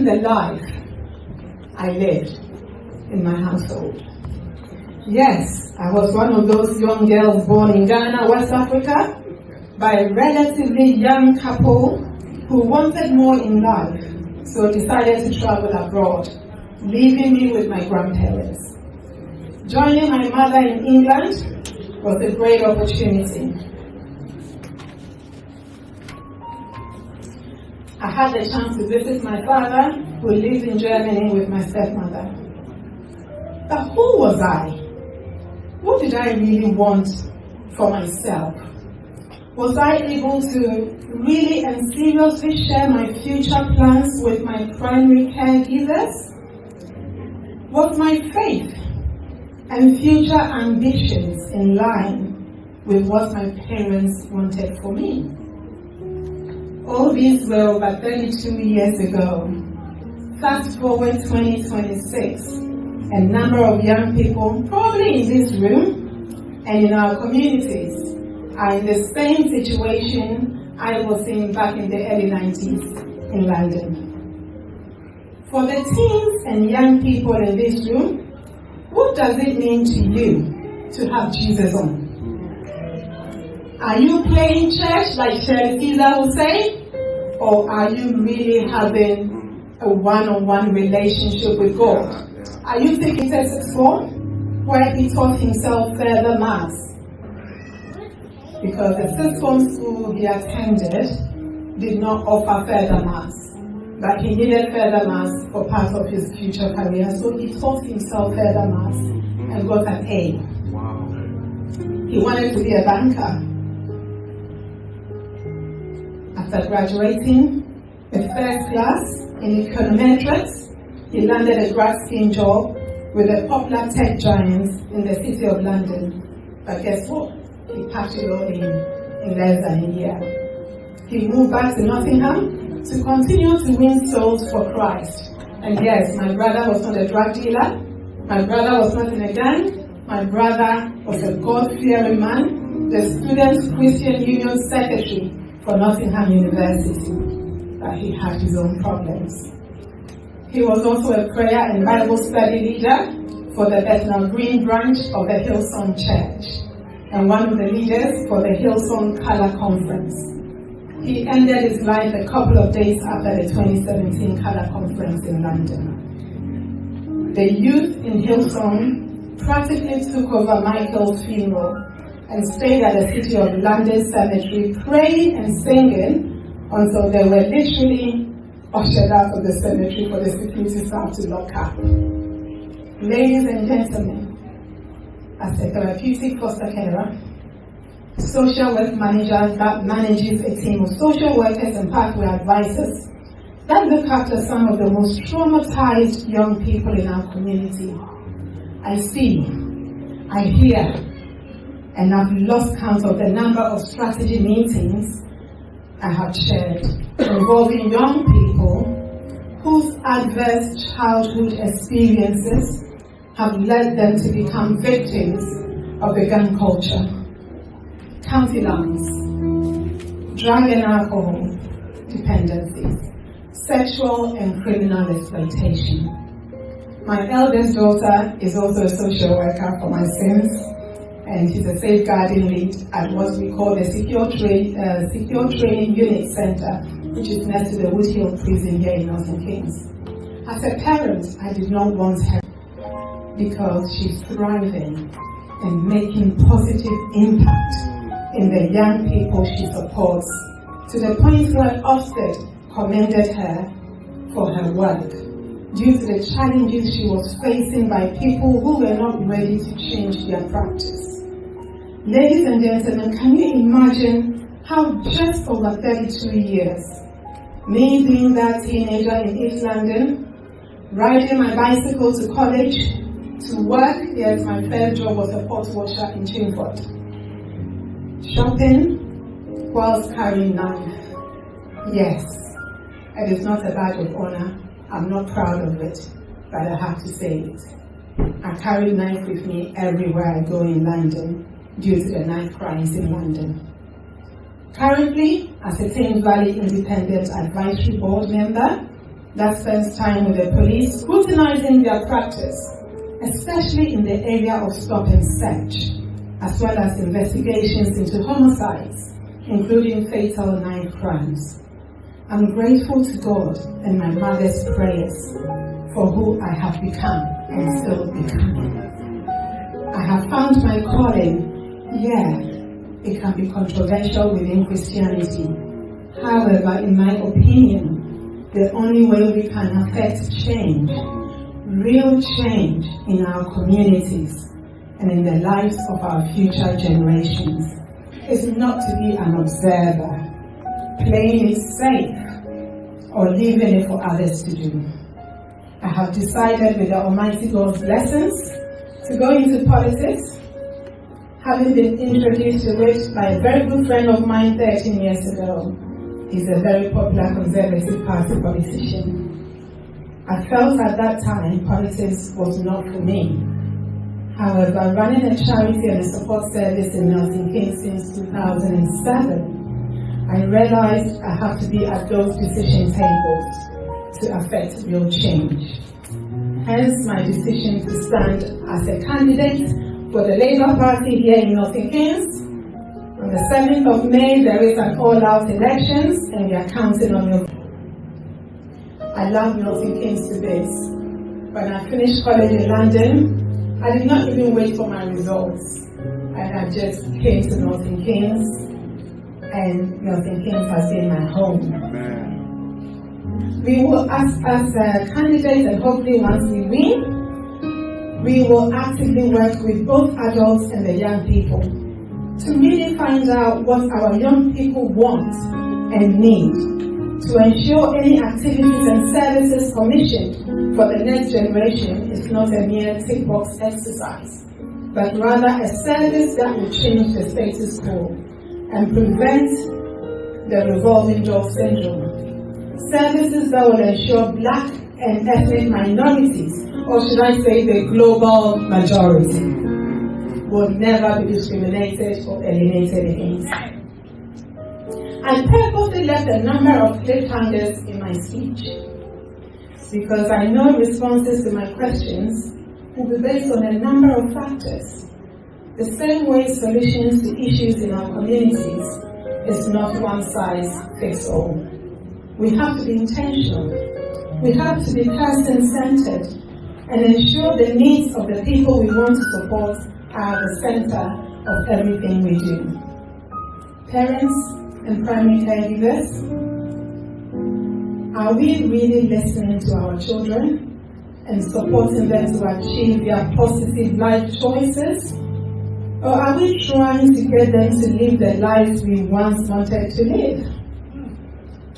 living the life I lived in my household. Yes, I was one of those young girls born in Ghana, West Africa, by a relatively young couple who wanted more in life, so decided to travel abroad, leaving me with my grandparents. Joining my mother in England was a great opportunity. I had the chance to visit my father, who lived in Germany, with my stepmother. But who was I? What did I really want for myself? Was I able to really and seriously share my future plans with my primary caregivers? Was my faith and future ambitions in line with what my parents wanted for me? All these were over 32 years ago. Fast forward 2026, a number of young people, probably in this room and in our communities, are in the same situation I was in back in the early 90s in London. For the teens and young people in this room, what does it mean to you to have Jesus on? Are you playing church like Latifa will say? Or are you really having a one-on-one relationship with God? Are you taking the sixth form, where he taught himself further maths? Because the sixth form school he attended did not offer further maths, but he needed further maths for part of his future career, so he taught himself further maths and got an A. Wow. He wanted to be a banker. After graduating with first class in econometrics, he landed a grad scheme job with a popular tech giant in the city of London. But guess what? He packed it all in less than a year. He moved back to Nottingham to continue to win souls for Christ. And yes, my brother was not a drug dealer. My brother was not in a gang. My brother was a God-fearing man, the Students' Christian Union Secretary for Nottingham University. But he had his own problems. He was also a prayer and Bible study leader for the Bethnal Green branch of the Hillsong Church, and one of the leaders for the Hillsong Colour Conference. He ended his life a couple of days after the 2017 Colour Conference in London. The youth in Hillsong practically took over Michael's funeral and stayed at the City of London cemetery praying and singing until they were literally ushered out of the cemetery for the security staff to lock up. Ladies and gentlemen, as a therapeutic foster carer, social work manager that manages a team of social workers and pathway advisors that look after some of the most traumatized young people in our community, I see, I hear, and I've lost count of the number of strategy meetings I have shared involving young people whose adverse childhood experiences have led them to become victims of the gun culture, county lines, drug and alcohol dependencies, sexual and criminal exploitation. My eldest daughter is also a social worker for my sins, and she's a safeguarding lead at what we call the Secure Training Unit Center, which is next to the Wood Hill Prison here in Milton Keynes. As a parent, I did not want her because she's thriving and making positive impact in the young people she supports, to the point where Ofsted commended her for her work due to the challenges she was facing by people who were not ready to change their practice. Ladies and gentlemen, can you imagine how just over 32 years, me being that teenager in East London, riding my bicycle to college, to work, yes, my first job was a pot washer in Chingford, shopping whilst carrying knife. Yes, it is not a badge of honor. I'm not proud of it, but I have to say it. I carry knife with me everywhere I go in London due to the knife crimes in London. Currently, as a Thames Valley Independent Advisory Board member, that spends time with the police, scrutinizing their practice, especially in the area of stop and search, as well as investigations into homicides, including fatal knife crimes. I'm grateful to God and my mother's prayers for who I have become and still becoming. I have found my calling. Yeah, it can be controversial within Christianity. However, in my opinion, the only way we can affect change, real change in our communities and in the lives of our future generations, is not to be an observer, playing it safe, or leaving it for others to do. I have decided, with the Almighty God's blessings, to go into politics, having been introduced to it by a very good friend of mine 13 years ago. He's a very popular Conservative Party politician. I felt at that time politics was not for me. However, running a charity and a support service in Milton Keynes since 2007, I realized I have to be at those decision tables to affect real change. Hence my decision to stand as a candidate for the Labour Party here in Milton Keynes. On the 7th of May, there is an all-out elections, and we are counting on your vote. I love Milton Keynes to bits. When I finished college in London, I did not even wait for my results. I just came to Milton Keynes, and Milton Keynes has been my home. Amen. We will, as candidates, and hopefully once we win, we will actively work with both adults and the young people to really find out what our young people want and need, to ensure any activities and services commissioned for the next generation is not a mere tick box exercise, but rather a service that will change the status quo and prevent the revolving door syndrome. Services that will ensure Black and ethnic minorities, or should I say the global majority, will never be discriminated or alienated against. I purposely left a number of cliffhangers in my speech because I know responses to my questions will be based on a number of factors. The same way solutions to issues in our communities is not one size fits all. We have to be intentional. We have to be person-centered and ensure the needs of the people we want to support are the center of everything we do. Parents and primary caregivers, are we really listening to our children and supporting them to achieve their positive life choices? Or are we trying to get them to live the lives we once wanted to live?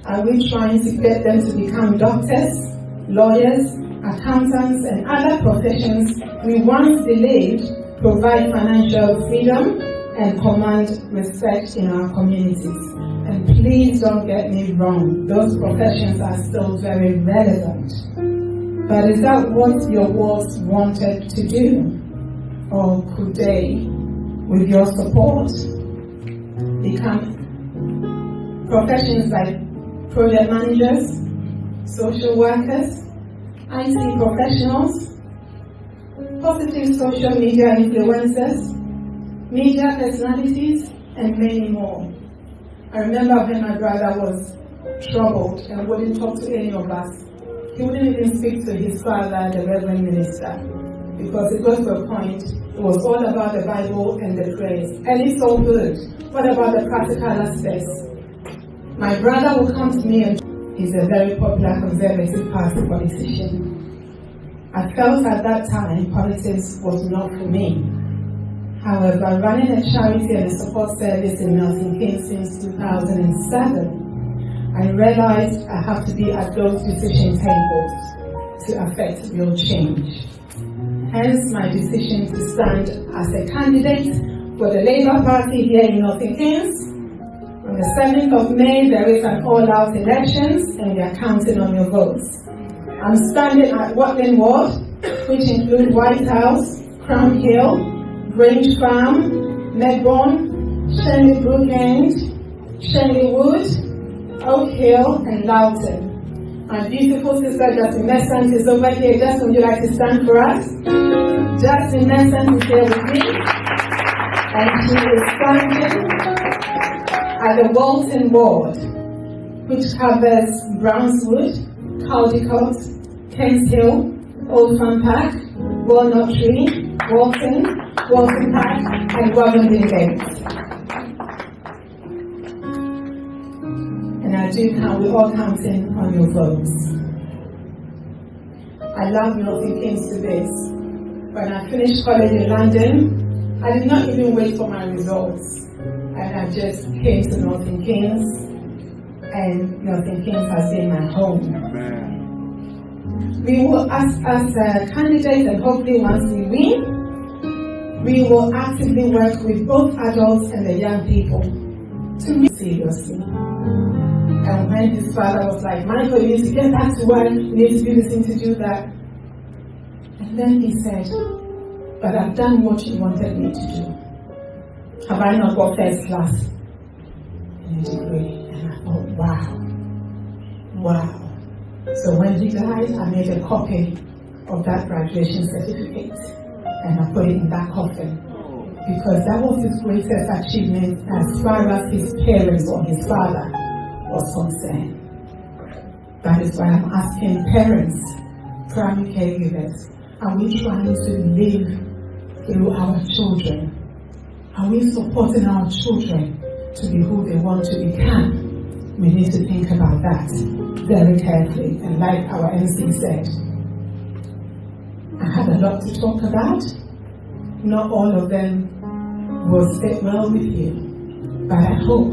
Are we trying to get them to become doctors, lawyers, accountants, and other professions we once believed provide financial freedom and command respect in our communities? And please don't get me wrong, those professions are still very relevant. But is that what your wards wanted to do? Or could they, with your support, become professions like project managers, social workers, IT professionals, positive social media influencers, media personalities, and many more? I remember when my brother was troubled and wouldn't talk to any of us. He wouldn't even speak to his father, the Reverend Minister, because it got to a point, it was all about the Bible and the prayers. And it's all good. What about the practical aspects? My brother would come to me, and he's a very popular Conservative Party politician. I felt at that time politics was not for me. However, running a charity and a support service in Milton Keynes since 2007, I realized I have to be at those decision tables to affect real change. Hence my decision to stand as a candidate for the Labour Party here in Milton Keynes. On the 7th of May, there is an all-out elections, and we are counting on your votes. I'm standing at Watling Ward, which include White House, Crown Hill, Grange Farm, Medbourne, Shenley Brook End, Shenley Wood, Oak Hill, and Loughton. My beautiful sister Justin Messant is over here. Justin, would you like to stand for us? Justin Messant is here with me. And she is standing at the Walton Ward, which covers Brownswood, Caldecott, Kent Hill, Old Farm Park, Walnut Tree, Walton Park, and Wellington Gate. And we're all counting on your votes. I love Milton Keynes to this. When I finished college in London, I did not even wait for my results. And I just came to Milton Keynes, and Milton Keynes has been my home. Amen. We will, as candidates, and hopefully once we win, we will actively work with both adults and the young people to meet seriously. And when his father was like, Michael, you need to get back to work, you need to do this, you need to do that. And then he said, but I've done what you wanted me to do. Have I not got first class in a degree? And I thought, wow. So when he died, I made a copy of that graduation certificate and I put it in that coffin. Because that was his greatest achievement as far as his parents or his father was concerned. That is why I'm asking parents, primary caregivers, are we trying to live through our children? Are we supporting our children to be who they want to become? We need to think about that very carefully. And like our MC said, I have a lot to talk about. Not all of them will sit well with you, but I hope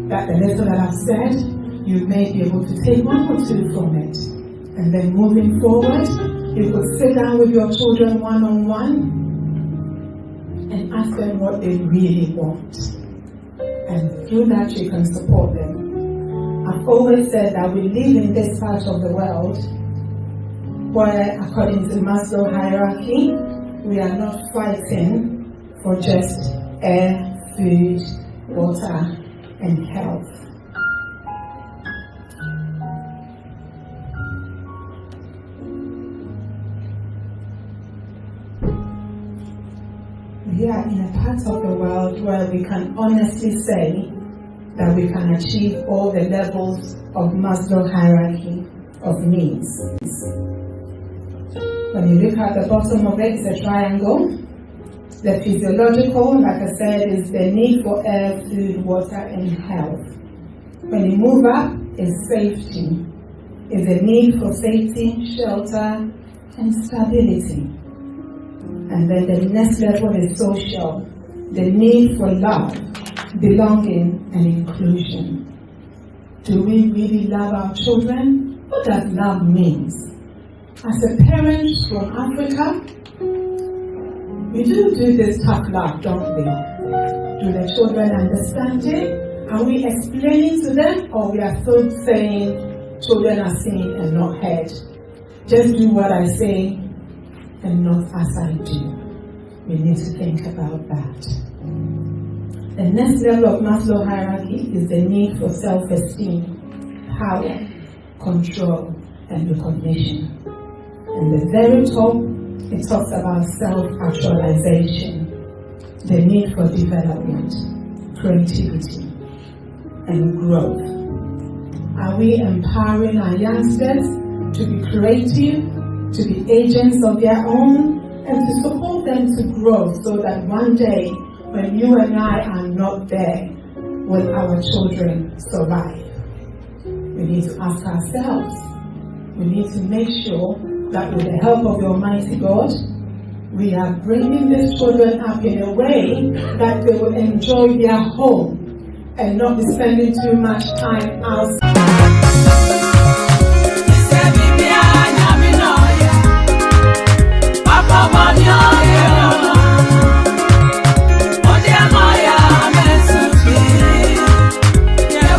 that the lesson that I've said, you may be able to take one or two from it. And then moving forward, you could sit down with your children one-on-one and ask them what they really want. And through that, you can support them. I've always said that we live in this part of the world where, according to Maslow hierarchy, we are not fighting for just air, food, water, and health. We are in a part of the world where we can honestly say that we can achieve all the levels of Maslow hierarchy of needs. When you look at the bottom of it, it's a triangle. The physiological, like I said, is the need for air, food, water, and health. When you move up, is safety. Is the need for safety, shelter, and stability. And then the next level is social. The need for love, belonging, and inclusion. Do we really love our children? What does love mean? As a parent from Africa, we do this tough love, don't we? Do the children understand it? Are we explaining to them, or we are still saying children are seen and not heard? Just do what I say and not as I do. We need to think about that. The next level of Maslow hierarchy is the need for self-esteem, power, control, and recognition. And the very top, it talks about self-actualization, the need for development, creativity, and growth. Are we empowering our youngsters to be creative, to be agents of their own, and to support them to grow so that one day, when you and I are not there, will our children survive? We need to ask ourselves. We need to make sure that with the help of the Almighty God, we are bringing these children up in a way that they will enjoy their home and not be spending too much time outside.